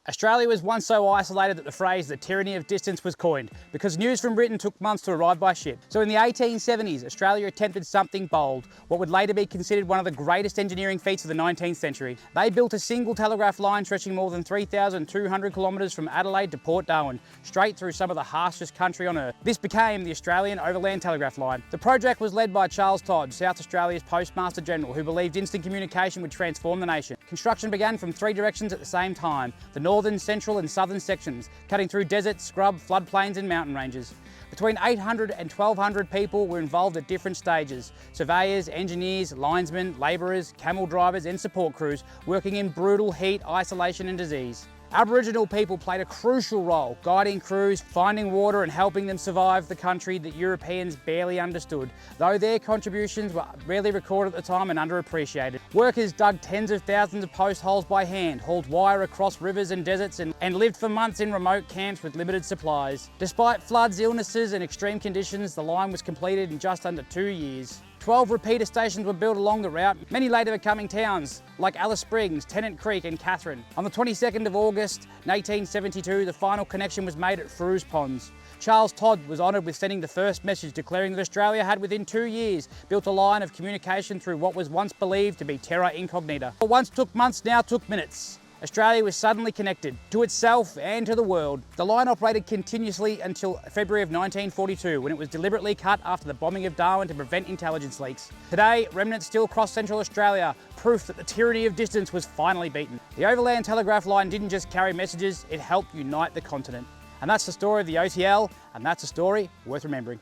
Australia was once so isolated that the phrase "the tyranny of distance" was coined, because news from Britain took months to arrive by ship. So in the 1870s, Australia attempted something bold, what would later be considered one of the greatest engineering feats of the 19th century. They built a single telegraph line stretching more than 3,200 kilometres from Adelaide to Port Darwin, straight through some of the harshest country on earth. This became the Australian Overland Telegraph Line. The project was led by Charles Todd, South Australia's Postmaster General, who believed instant communication would transform the nation. Construction began from 3 directions at the same time: the northern, central and southern sections, cutting through desert, scrub, floodplains and mountain ranges. Between 800 and 1,200 people were involved at different stages: surveyors, engineers, linesmen, labourers, camel drivers and support crews, working in brutal heat, isolation and disease. Aboriginal people played a crucial role, guiding crews, finding water and helping them survive the country that Europeans barely understood, though their contributions were rarely recorded at the time and underappreciated. Workers dug tens of thousands of post holes by hand, hauled wire across rivers and deserts and lived for months in remote camps with limited supplies. Despite floods, illnesses and extreme conditions, the line was completed in just under 2 years. 12 repeater stations were built along the route, many later becoming towns like Alice Springs, Tennant Creek and Katherine. On the 22nd of August 1872, the final connection was made at Frews Ponds. Charles Todd was honoured with sending the first message declaring that Australia had within 2 years built a line of communication through what was once believed to be terra incognita. What once took months now took minutes. Australia was suddenly connected to itself and to the world. The line operated continuously until February of 1942, when it was deliberately cut after the bombing of Darwin to prevent intelligence leaks. Today, remnants still cross central Australia, proof that the tyranny of distance was finally beaten. The Overland Telegraph Line didn't just carry messages, it helped unite the continent. And that's the story of the OTL, and that's a story worth remembering.